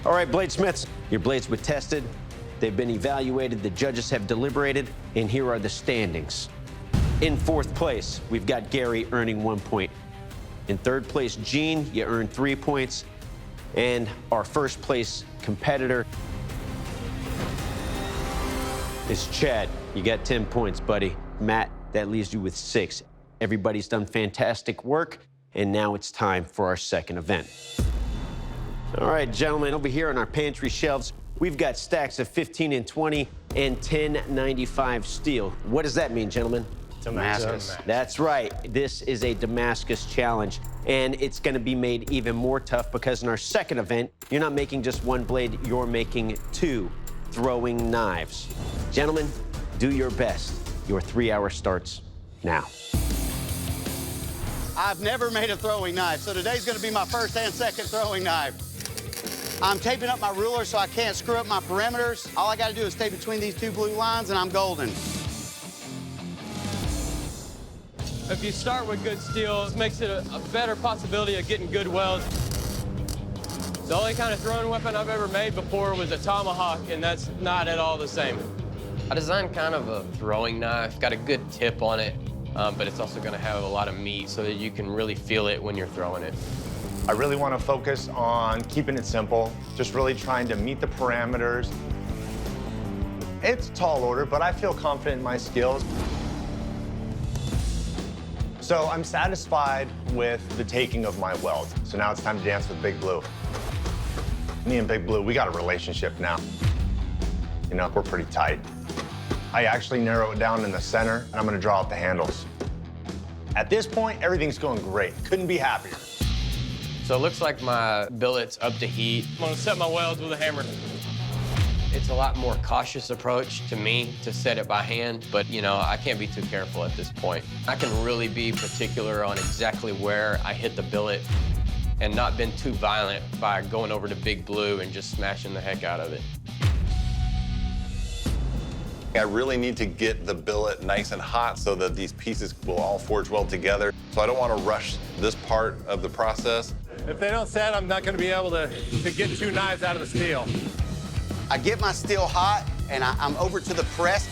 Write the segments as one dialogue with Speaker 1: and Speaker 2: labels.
Speaker 1: All right, bladesmiths, your blades were tested. They've been evaluated, the judges have deliberated, and here are the standings. In fourth place, we've got Gary earning 1 point. In third place, Gene, you earned 3 points. And our first place competitor is Chad. You got 10 points, buddy. Matt, that leaves you with 6. Everybody's done fantastic work, and now it's time for our second event. All right, gentlemen, over here on our pantry shelves, we've got stacks of 15 and 20 and 10.95 steel. What does that mean, gentlemen?
Speaker 2: Damascus.
Speaker 1: That's right. This is a Damascus challenge, and it's going to be made even more tough because in our second event, you're not making just one blade, you're making 2 throwing knives. Gentlemen, do your best. Your 3 hour starts now.
Speaker 2: I've never made a throwing knife, so today's gonna be my first and second throwing knife. I'm taping up my ruler so I can't screw up my perimeters. All I gotta do is stay between these 2 blue lines and I'm golden.
Speaker 3: If you start with good steel, it makes it a better possibility of getting good welds. The only kind of throwing weapon I've ever made before was a tomahawk, and that's not at all the same.
Speaker 4: I designed kind of a throwing knife, got a good tip on it, but it's also gonna have a lot of meat so that you can really feel it when you're throwing it.
Speaker 5: I really want to focus on keeping it simple, just really trying to meet the parameters. It's a tall order, but I feel confident in my skills. So I'm satisfied with the taking of my weld. So now it's time to dance with Big Blue. Me and Big Blue, we got a relationship now. You know, we're pretty tight. I actually narrow it down in the center, and I'm gonna draw out the handles. At this point, everything's going great. Couldn't be happier.
Speaker 4: So it looks like my billet's up to heat.
Speaker 3: I'm gonna set my welds with a hammer.
Speaker 4: It's a lot more cautious approach to me to set it by hand, but you know, I can't be too careful at this point. I can really be particular on exactly where I hit the billet and not been too violent by going over to Big Blue and just smashing the heck out of it.
Speaker 6: I really need to get the billet nice and hot so that these pieces will all forge well together. So I don't want to rush this part of the process.
Speaker 3: If they don't set, I'm not gonna be able to get 2 knives out of the steel.
Speaker 2: I get my steel hot and I'm over to the press.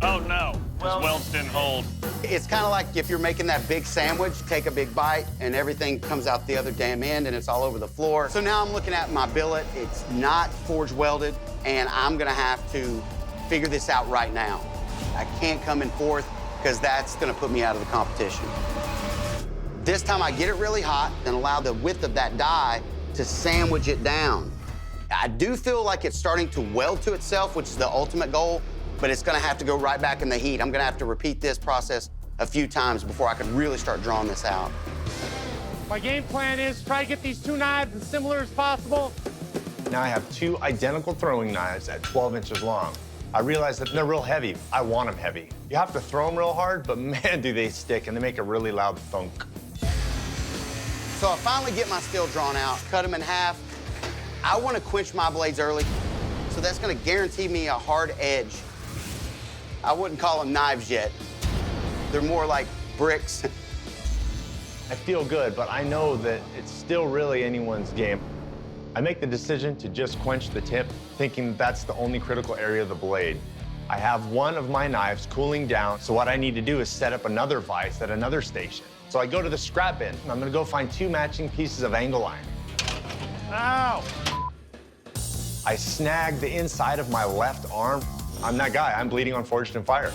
Speaker 7: Oh no, his welds didn't hold.
Speaker 2: It's kind of like if you're making that big sandwich, take a big bite and everything comes out the other damn end and it's all over the floor. So now I'm looking at my billet. It's not forge welded and I'm gonna have to figure this out right now. I can't come in fourth because that's gonna put me out of the competition. This time I get it really hot and allow the width of that die to sandwich it down. I do feel like it's starting to weld to itself, which is the ultimate goal, but it's gonna have to go right back in the heat. I'm gonna have to repeat this process a few times before I can really start drawing this out.
Speaker 3: My game plan is try to get these 2 knives as similar as possible.
Speaker 5: Now I have 2 identical throwing knives at 12 inches long. I realize that they're real heavy. I want them heavy. You have to throw them real hard, but man, do they stick, and they make a really loud thunk.
Speaker 2: So I finally get my steel drawn out, cut them in half. I want to quench my blades early, so that's going to guarantee me a hard edge. I wouldn't call them knives yet. They're more like bricks.
Speaker 5: I feel good, but I know that it's still really anyone's game. I make the decision to just quench the tip, thinking that's the only critical area of the blade. I have one of my knives cooling down, so what I need to do is set up another vise at another station. So I go to the scrap bin, and I'm gonna go find 2 matching pieces of angle iron.
Speaker 3: Ow!
Speaker 5: I snag the inside of my left arm. I'm that guy, I'm bleeding on Forged in Fire.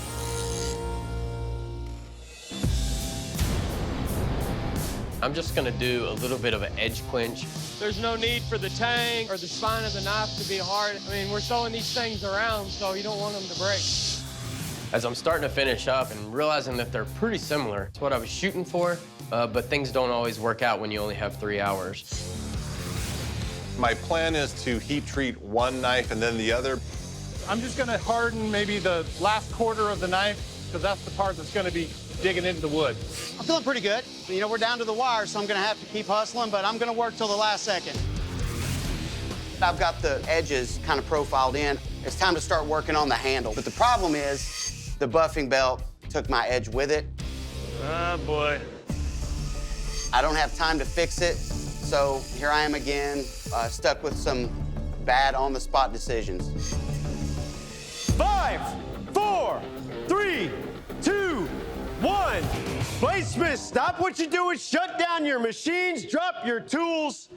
Speaker 4: I'm just gonna do a little bit of an edge quench.
Speaker 3: There's no need for the tang or the spine of the knife to be hard. I mean, we're throwing these things around, so you don't want them to break.
Speaker 4: As I'm starting to finish up and realizing that they're pretty similar, it's what I was shooting for, but things don't always work out when you only have 3 hours.
Speaker 6: My plan is to heat treat one knife and then the other.
Speaker 3: I'm just gonna harden maybe the last quarter of the knife, because that's the part that's gonna be digging into the wood.
Speaker 2: I'm feeling pretty good. You know, we're down to the wire, so I'm gonna have to keep hustling, but I'm gonna work till the last second. I've got the edges kind of profiled in. It's time to start working on the handle. But the problem is the buffing belt took my edge with it.
Speaker 7: Oh boy.
Speaker 2: I don't have time to fix it, So here I am again, stuck with some bad on-the-spot decisions.
Speaker 1: 5, 4, 3, 2, 1. Bladesmiths, stop what you're doing. Shut down your machines. Drop your tools.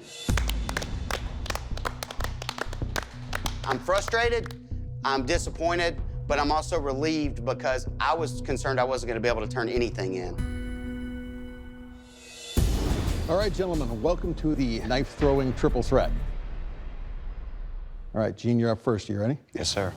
Speaker 2: I'm frustrated, I'm disappointed, but I'm also relieved because I was concerned I wasn't going to be able to turn anything in.
Speaker 8: All right, gentlemen, welcome to the knife throwing triple threat. All right, Gene, you're up first. You ready?
Speaker 6: Yes, sir.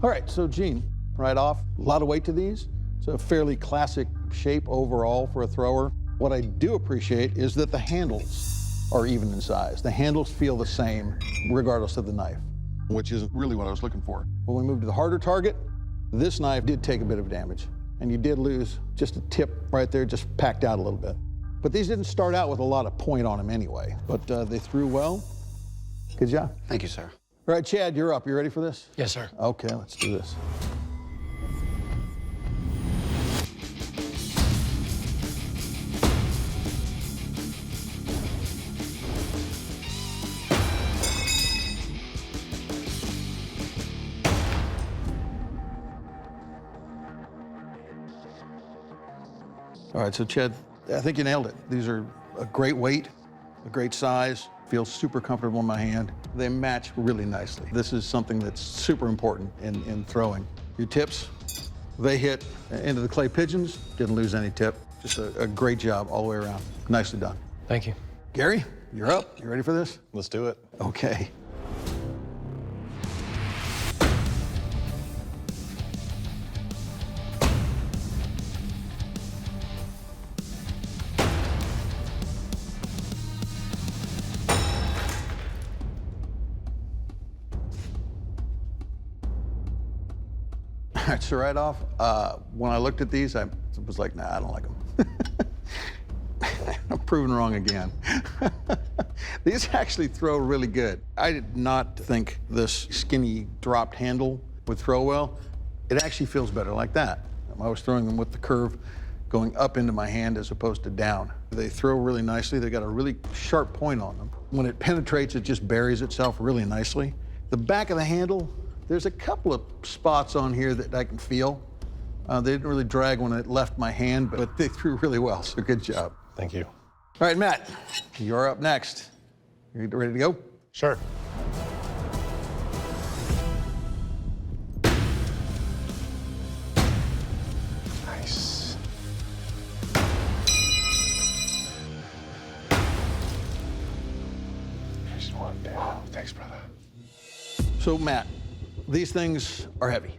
Speaker 8: All right, so Gene, right off, a lot of weight to these. It's a fairly classic shape overall for a thrower. What I do appreciate is that the handles are even in size. The handles feel the same regardless of the knife, which isn't really what I was looking for. When we moved to the harder target, this knife did take a bit of damage, and you did lose just a tip right there, just packed out a little bit. But these didn't start out with a lot of point on them anyway, but they threw well. Good job.
Speaker 2: Thank you, sir.
Speaker 8: All right, Chad, you're up. You ready for this?
Speaker 4: Yes, sir.
Speaker 8: Okay, let's do this. All right, so Chad, I think you nailed it. These are a great weight, a great size, feels super comfortable in my hand. They match really nicely. This is something that's super important in throwing. Your tips, they hit into the clay pigeons, didn't lose any tip. Just a great job all the way around. Nicely done.
Speaker 4: Thank you.
Speaker 8: Gary, you're up. You ready for this?
Speaker 6: Let's do it.
Speaker 8: Okay. All right, so right off, when I looked at these, I was like, nah, I don't like them. I'm proven wrong again. These actually throw really good. I did not think this skinny dropped handle would throw well. It actually feels better like that. I was throwing them with the curve going up into my hand as opposed to down. They throw really nicely. They got a really sharp point on them. When it penetrates, it just buries itself really nicely. The back of the handle, there's a couple of spots on here that I can feel. They didn't really drag when it left my hand, but they threw really well, so good job.
Speaker 6: Thank you.
Speaker 8: All right, Matt, you're up next. You ready to go?
Speaker 6: Sure. Nice. Here's one down. Thanks, brother.
Speaker 8: So, Matt, these things are heavy.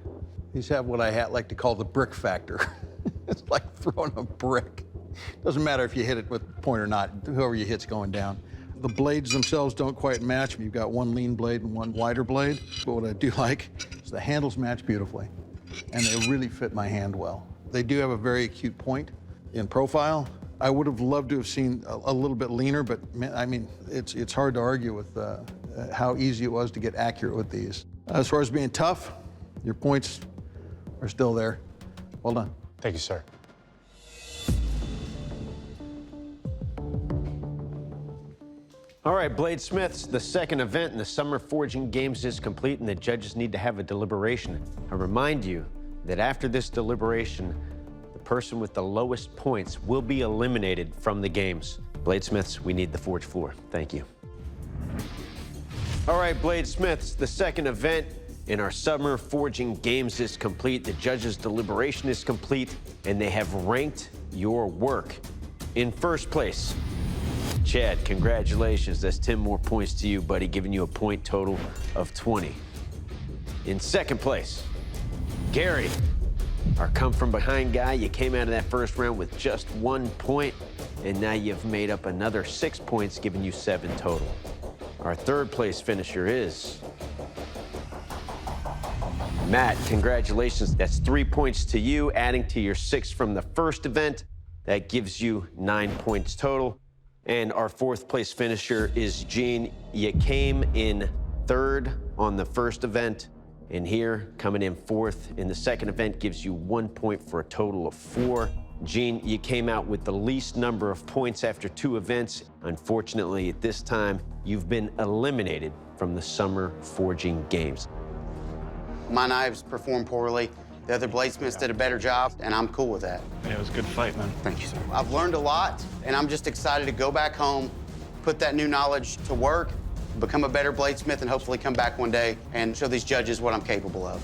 Speaker 8: These have what I like to call the brick factor. It's like throwing a brick. Doesn't matter if you hit it with point or not, whoever you hit's going down. The blades themselves don't quite match. You've got one lean blade and one wider blade. But what I do like is the handles match beautifully, and they really fit my hand well. They do have a very acute point in profile. I would have loved to have seen a little bit leaner, but I mean, it's hard to argue with how easy it was to get accurate with these. As far as being tough, your points are still there. Well done.
Speaker 6: Thank you, sir.
Speaker 1: All right, Bladesmiths, the second event in the Summer Forging Games is complete, and the judges need to have a deliberation. I remind you that after this deliberation, the person with the lowest points will be eliminated from the games. Bladesmiths, we need the forge floor. Thank you. All right, Bladesmiths, the second event in our Summer Forging Games is complete. The judges' deliberation is complete, and they have ranked your work. In first place, Chad, congratulations. That's 10 more points to you, buddy, giving you a point total of 20. In second place, Gary, our come-from-behind guy. You came out of that first round with just 1 point, and now you've made up another 6 points, giving you 7 total. Our third place finisher is Matt, congratulations. That's 3 points to you, adding to your 6 from the first event. That gives you 9 points total. And our 4th place finisher is Gene. You came in 3rd on the first event, and here, coming in 4th in the second event, gives you 1 point for a total of 4. Gene, you came out with the least number of points after 2 events. Unfortunately, at this time, you've been eliminated from the Summer Forging Games.
Speaker 2: My knives performed poorly. The other bladesmiths did a better job, and I'm cool with that.
Speaker 7: Yeah, it was a good fight, man.
Speaker 2: Thank you, sir. I've learned a lot, and I'm just excited to go back home, put that new knowledge to work, become a better bladesmith, and hopefully come back one day and show these judges what I'm capable of.